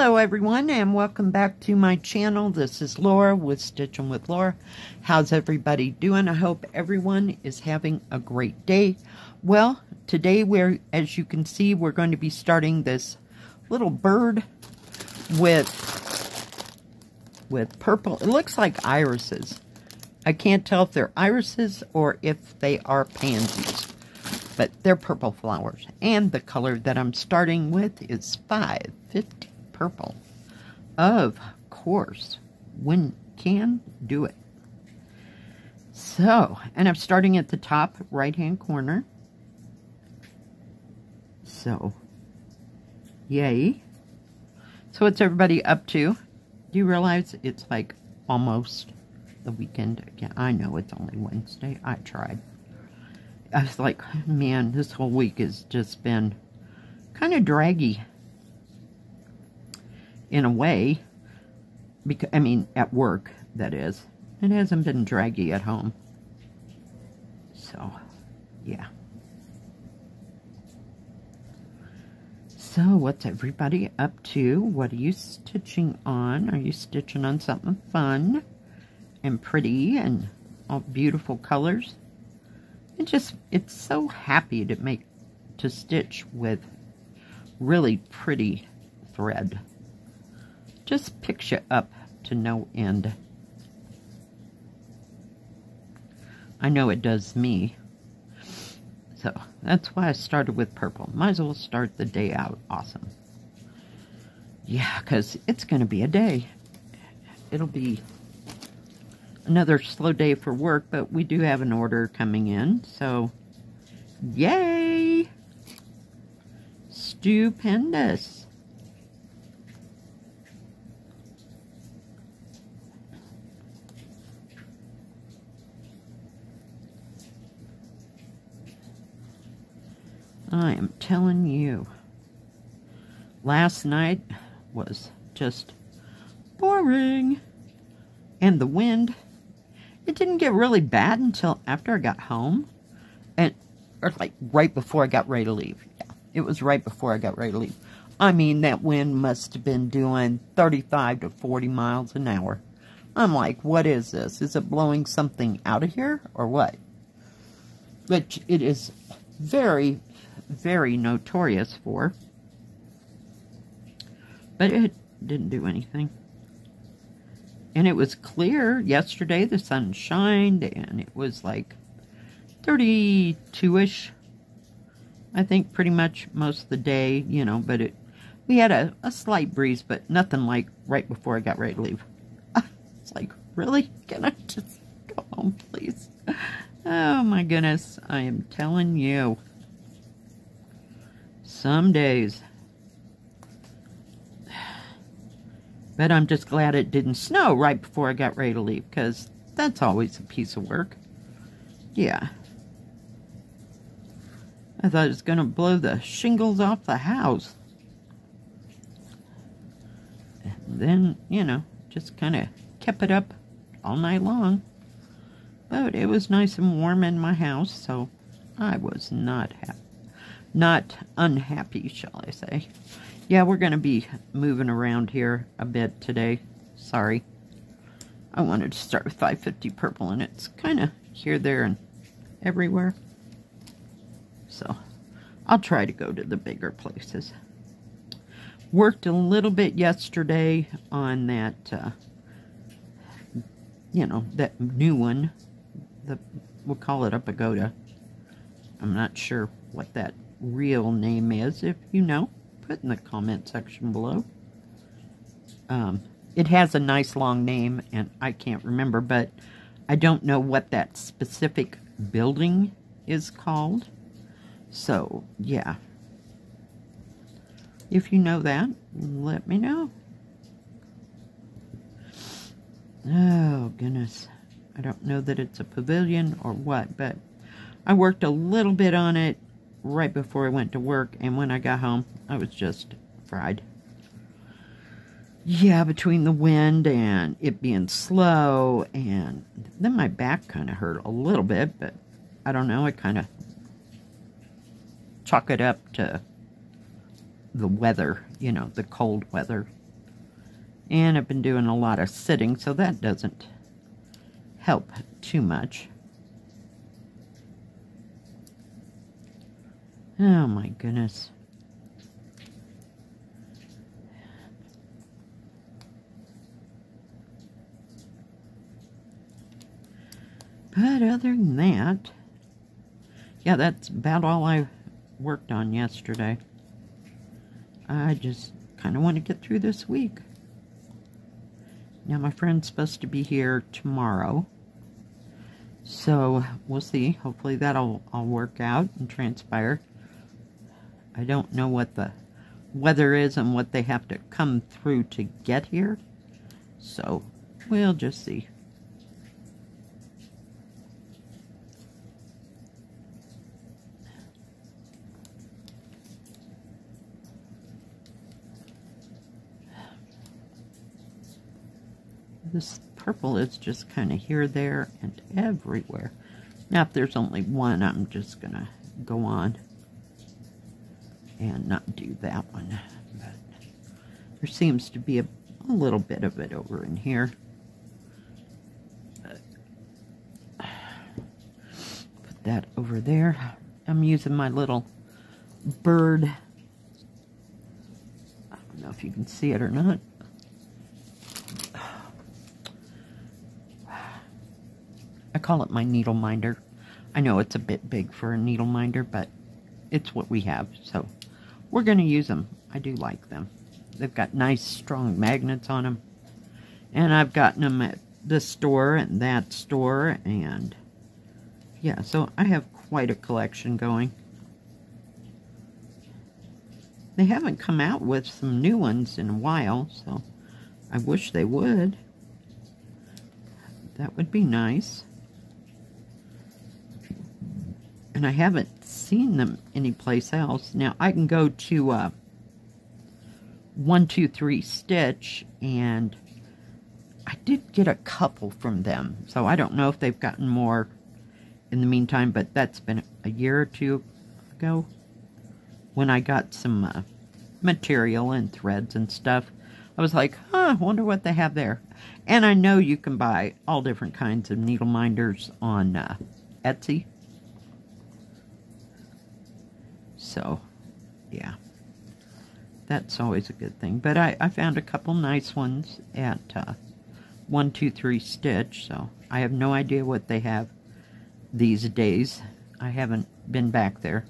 Hello everyone, and welcome back to my channel. This is Laura with Stitchin with Laura. How's everybody doing? I hope everyone is having a great day. Well, today as you can see, we're going to be starting this little bird with purple. It looks like irises. I can't tell if they're irises or if they are pansies, but they're purple flowers. And the color that I'm starting with is 550 purple. Of course, when can do it. So, and I'm starting at the top right hand corner. So, yay. So what's everybody up to? Do you realize it's like almost the weekend again? I know it's only Wednesday. I tried. I was like, man, this whole week has just been kind of draggy in a way, because I mean at work, that is. It hasn't been draggy at home. So, yeah. So, what's everybody up to? What are you stitching on? Are you stitching on something fun and pretty and all beautiful colors? It's so happy to stitch with really pretty thread. Just picks you up to no end. I know it does me. So that's why I started with purple. Might as well start the day out awesome. Yeah, because it's going to be a day. It'll be another slow day for work, but we do have an order coming in. So, yay! Stupendous. I am telling you, last night was just boring. And the wind, it didn't get really bad until after I got home. Or like right before I got ready to leave. Yeah, it was right before I got ready to leave. I mean, that wind must have been doing 35 to 40 miles an hour. I'm like, what is this? Is it blowing something out of here or what? Which it is very, very notorious for. But it didn't do anything. And it was clear yesterday. The sun shined and it was like 32-ish. I think pretty much most of the day, you know, but we had a slight breeze, but nothing like right before I got ready to leave. It's like, really? Can I just go home, please? Oh my goodness, I am telling you. Some days. But I'm just glad it didn't snow right before I got ready to leave, because that's always a piece of work. Yeah. I thought it was going to blow the shingles off the house. And then, you know, just kind of kept it up all night long. But it was nice and warm in my house, so I was not unhappy, shall I say. Yeah, we're going to be moving around here a bit today. Sorry. I wanted to start with 550 purple, and it's kind of here, there, and everywhere. So, I'll try to go to the bigger places. Worked a little bit yesterday on that, you know, that new one. We'll call it a pagoda. I'm not sure what that real name is. If you know, put in the comment section below. It has a nice long name, and I can't remember, but I don't know what that specific building is called. So, yeah. If you know that, let me know. Oh, goodness. I don't know that it's a pavilion or what, but I worked a little bit on it right before I went to work, and when I got home, I was just fried. Yeah, between the wind and it being slow, and then my back kind of hurt a little bit, but I don't know, I kind of chalk it up to the weather, you know, the cold weather. And I've been doing a lot of sitting, so that doesn't help too much. Oh my goodness. But other than that, yeah, that's about all I worked on yesterday. I just kind of want to get through this week. Now, my friend's supposed to be here tomorrow, so we'll see. Hopefully that'll all work out and transpire. I don't know what the weather is and what they have to come through to get here, so we'll just see. This purple is just kind of here, there, and everywhere. Now, if there's only one, I'm just going to go on and not do that one. But there seems to be a little bit of it over in here. But put that over there. I'm using my little bird. I don't know if you can see it or not. I call it my needle minder. I know it's a bit big for a needle minder, but it's what we have, so we're going to use them. I do like them. They've got nice, strong magnets on them, and I've gotten them at this store and that store, and yeah, so I have quite a collection going. They haven't come out with some new ones in a while, so I wish they would. That would be nice. And I haven't seen them anyplace else. Now, I can go to 123 Stitch, and I did get a couple from them. So I don't know if they've gotten more in the meantime, but that's been a year or two ago when I got some material and threads and stuff. I was like, huh, I wonder what they have there. And I know you can buy all different kinds of needle minders on Etsy. So, yeah, that's always a good thing. But I found a couple nice ones at 123 Stitch, so I have no idea what they have these days. I haven't been back there,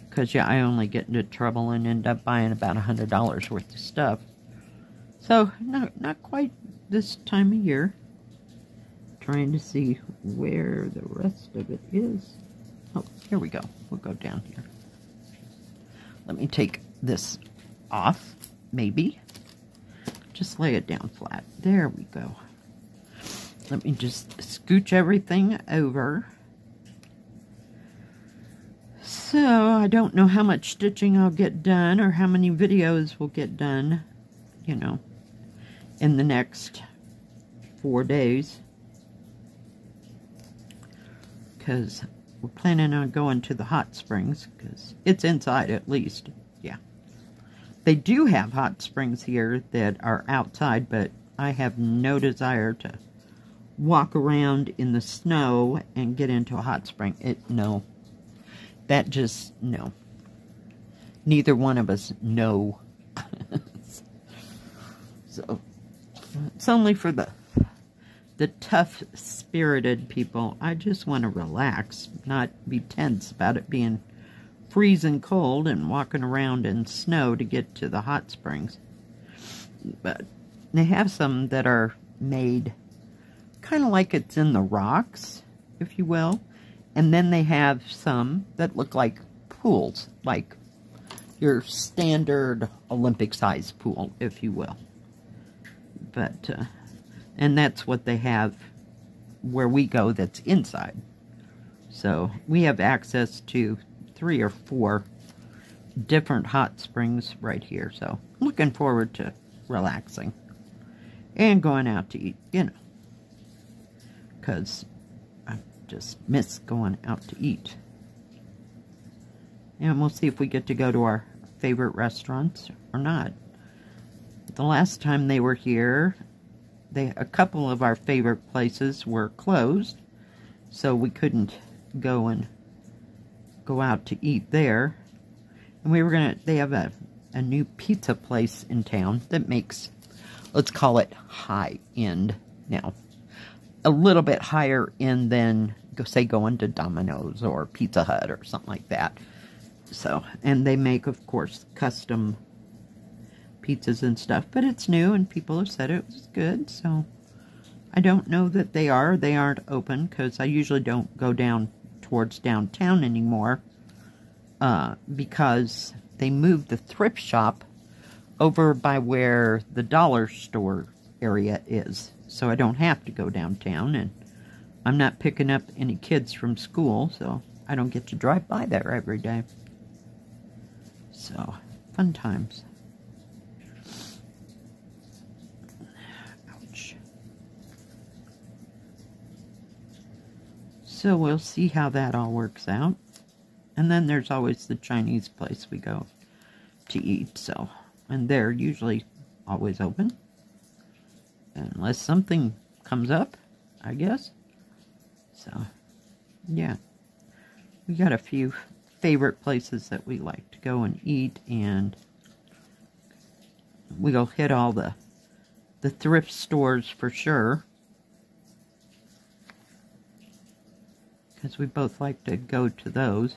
because, yeah, I only get into trouble and end up buying about $100 worth of stuff. So, not quite this time of year. Trying to see where the rest of it is. Oh, here we go. We'll go down here. Let me take this off, maybe. Just lay it down flat. There we go. Let me just scooch everything over. So, I don't know how much stitching I'll get done or how many videos will get done, you know, in the next 4 days. Because we're planning on going to the hot springs, because it's inside at least. Yeah. They do have hot springs here that are outside, but I have no desire to walk around in the snow and get into a hot spring. No. That just, no. Neither one of us know. So, it's only for the tough-spirited people. I just want to relax, not be tense about it being freezing cold and walking around in snow to get to the hot springs. But they have some that are made kind of like it's in the rocks, if you will. And then they have some that look like pools, like your standard Olympic-sized pool, if you will. But, and that's what they have where we go that's inside. So we have access to 3 or 4 different hot springs right here. So looking forward to relaxing and going out to eat, you know, because I just miss going out to eat. And we'll see if we get to go to our favorite restaurants or not. the last time they were here, a couple of our favorite places were closed, so we couldn't go out to eat there. And we were they have a new pizza place in town that makes, let's call it high end now. A little bit higher end than, say, going to Domino's or Pizza Hut or something like that. So, and they make, of course, custom pizzas and stuff, but it's new and people have said it was good, so I don't know that they aren't open, because I usually don't go down towards downtown anymore, because they moved the thrift shop over by where the dollar store area is, so I don't have to go downtown, and I'm not picking up any kids from school, so I don't get to drive by there every day. So, fun times. So we'll see how that all works out. And then there's always the Chinese place we go to eat. So, and they're usually always open. Unless something comes up, I guess. So, yeah. We got a few favorite places that we like to go and eat. And we'll hit all the thrift stores for sure. Because we both like to go to those.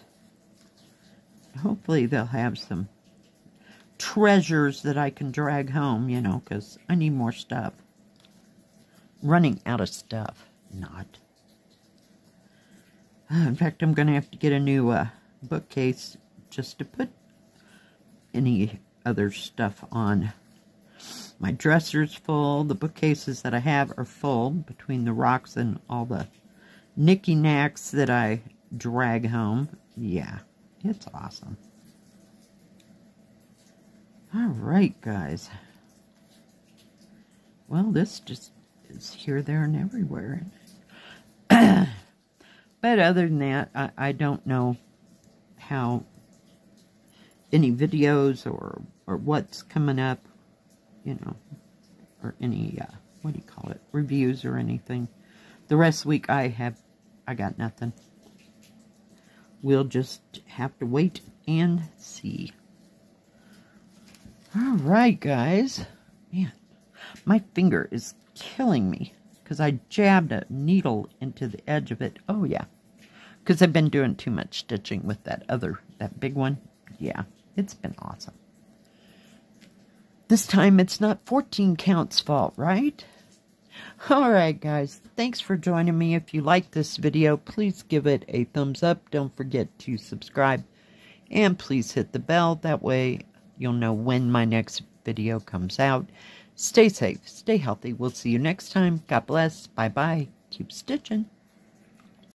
Hopefully they'll have some treasures that I can drag home, you know, because I need more stuff. Running out of stuff. Not. In fact, I'm going to have to get a new bookcase just to put any other stuff on. My dresser's full. The bookcases that I have are full between the rocks and all the knicky-knacks that I drag home. Yeah, it's awesome. Alright, guys. Well, this just is here, there, and everywhere. But other than that, I don't know how any videos or what's coming up, you know, or any, what do you call it, reviews or anything. The rest of the week I got nothing. We'll just have to wait and see. Alright, guys. Man, my finger is killing me because I jabbed a needle into the edge of it. Oh, yeah. Because I've been doing too much stitching with that big one. Yeah, it's been awesome. This time it's not 14 Count's fault, right? Alright, guys, thanks for joining me. If you like this video, please give it a thumbs up. Don't forget to subscribe. And please hit the bell. That way you'll know when my next video comes out. Stay safe. Stay healthy. We'll see you next time. God bless. Bye-bye. Keep stitching.